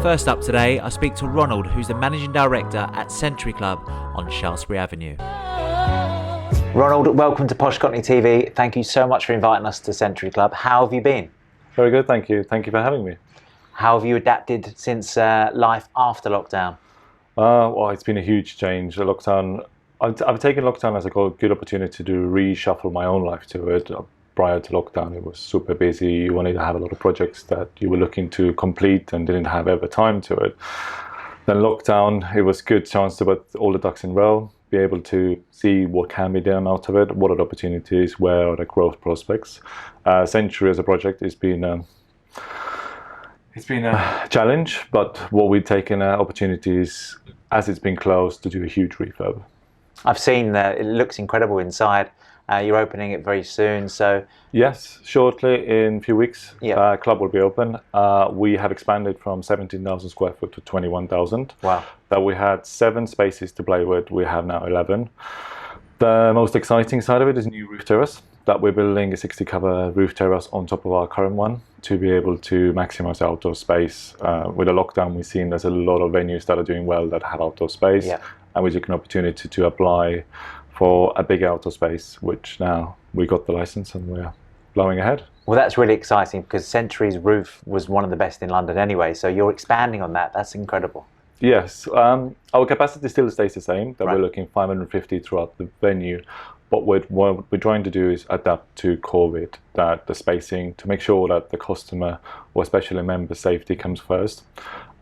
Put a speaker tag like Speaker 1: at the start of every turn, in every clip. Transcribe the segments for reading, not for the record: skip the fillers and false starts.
Speaker 1: First up today, I speak to Ronald, who's the Managing Director at Century Club on Shaftesbury Avenue. Ronald, welcome to Posh Cockney TV. Thank you so much for inviting us to Century Club. How have you been?
Speaker 2: Very good, thank you. Thank you for having me.
Speaker 1: How have you adapted since life after lockdown?
Speaker 2: Well, it's been a huge change. The lockdown, I've taken lockdown as a good opportunity to reshuffle my own life to it. Prior to lockdown, it was super busy. You wanted to have a lot of projects that you were looking to complete and didn't have ever time to it. Then lockdown, it was a good chance to put all the ducks in a row, be able to see what can be done out of it, what are the opportunities, where are the growth prospects. Century as a project has been it's been a challenge, but what we've taken opportunities as it's been closed to do a huge refurb.
Speaker 1: I've seen that it looks incredible inside. You're opening it very soon, so...
Speaker 2: Yes, shortly, in a few weeks,
Speaker 1: Yep.
Speaker 2: Club will be open. We have expanded from 17,000 square foot to 21,000.
Speaker 1: Wow.
Speaker 2: That we had 7 spaces to play with, we have now 11. The most exciting side of it is a new roof terrace, that we're building a 60 cover roof terrace on top of our current one to be able to maximize outdoor space. With the lockdown, we've seen there's a lot of venues that are doing well that have outdoor space,
Speaker 1: Yep.
Speaker 2: and we took an opportunity to apply for a big outdoor space, which now we got the license and we're blowing ahead.
Speaker 1: Well, that's really exciting because Century's roof was one of the best in London anyway, so you're expanding on that. That's incredible.
Speaker 2: Yes, our capacity still stays the same, that
Speaker 1: Right.
Speaker 2: we're looking 550 throughout the venue. But what we're trying to do is adapt to COVID, that the spacing, to make sure that the customer, or especially member safety, comes first.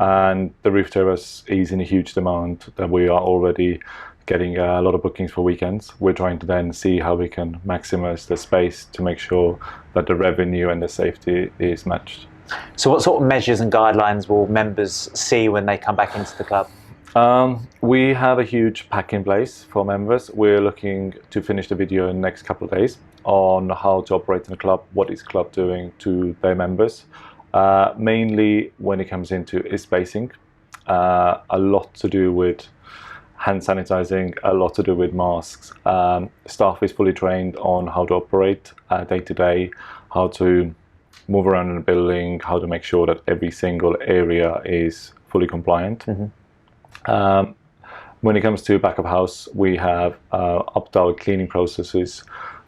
Speaker 2: And the roof terrace is in a huge demand, that we are already getting a lot of bookings for weekends. We're trying to then see how we can maximize the space to make sure that the revenue and the safety is matched.
Speaker 1: So what sort of measures and guidelines will members see when they come back into the club?
Speaker 2: We have a huge pack in place for members. We're looking to finish the video in the next couple of days on how to operate in the club, what is club doing to their members. Mainly when it comes into is spacing, a lot to do with hand sanitizing, a lot to do with masks. Staff is fully trained on how to operate day to day, how to move around in the building, how to make sure that every single area is fully compliant.
Speaker 1: Mm-hmm.
Speaker 2: When it comes to back of house, we have upped our cleaning processes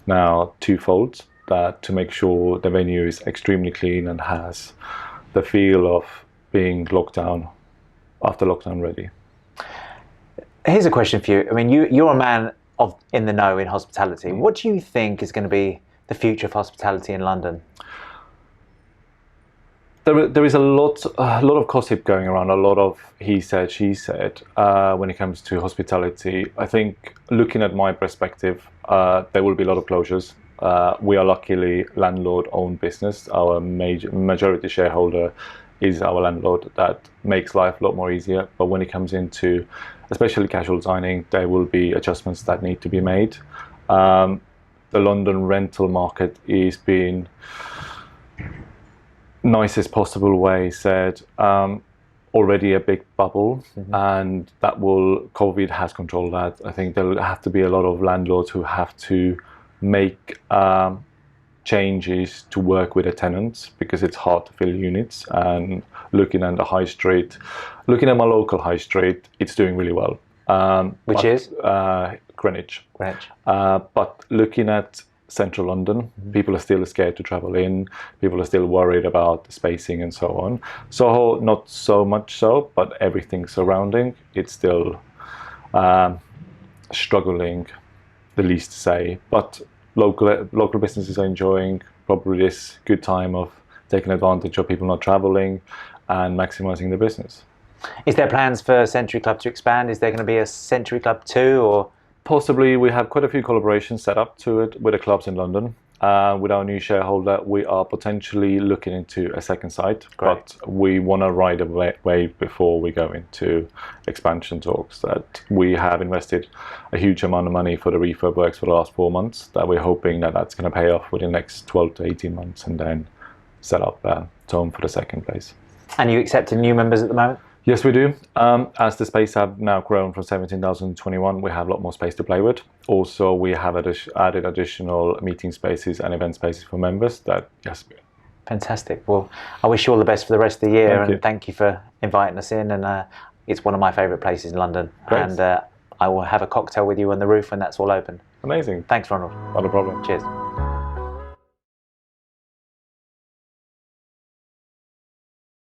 Speaker 2: now twofold, that to make sure the venue is extremely clean and has the feel of being after lockdown ready.
Speaker 1: Here's a question for you. I mean, you're a man in the know in hospitality. What do you think is going to be the future of hospitality in London?
Speaker 2: There is a lot of gossip going around, a lot of he said, she said, when it comes to hospitality. I think, looking at my perspective, there will be a lot of closures. We are luckily landlord-owned business. Our majority shareholder is our landlord. That makes life a lot more easier. But when it comes into especially casual dining, there will be adjustments that need to be made. The London rental market is being, nicest possible way said, already a big bubble,
Speaker 1: mm-hmm.
Speaker 2: and COVID has controlled that. I think there will have to be a lot of landlords who have to make changes to work with the tenants, because it's hard to fill units. And looking at the high street, looking at my local high street, it's doing really well.
Speaker 1: Which is?
Speaker 2: Greenwich.
Speaker 1: Greenwich.
Speaker 2: But looking at central London, mm-hmm. people are still scared to travel in, people are still worried about the spacing and so on. Soho, not so much so, but everything surrounding, it's still struggling, the least to say. But local businesses are enjoying probably this good time of taking advantage of people not traveling and maximizing the business.
Speaker 1: Is there plans for Century Club to expand? Is there going to be a Century Club 2 or?
Speaker 2: Possibly. We have quite a few collaborations set up to it with the clubs in London. With our new shareholder, we are potentially looking into a second site.
Speaker 1: Great.
Speaker 2: But we want to ride a wave before we go into expansion talks. That we have invested a huge amount of money for the refurb works for the last 4 months, that we're hoping that that's going to pay off within the next 12 to 18 months, and then set up a tone for the second place.
Speaker 1: And you accepting new members at the moment?
Speaker 2: Yes, we do. As the space have now grown from 17,000 to 21, we have a lot more space to play with. Also, we have added additional meeting spaces and event spaces for members. That, yes,
Speaker 1: Fantastic. Well, I wish you all the best for the rest of the year,
Speaker 2: Thank you.
Speaker 1: and thank you for inviting us in. And it's one of my favourite places in London.
Speaker 2: Great.
Speaker 1: And I will have a cocktail with you on the roof when that's all open.
Speaker 2: Amazing.
Speaker 1: Thanks, Ronald.
Speaker 2: Not a problem.
Speaker 1: Cheers.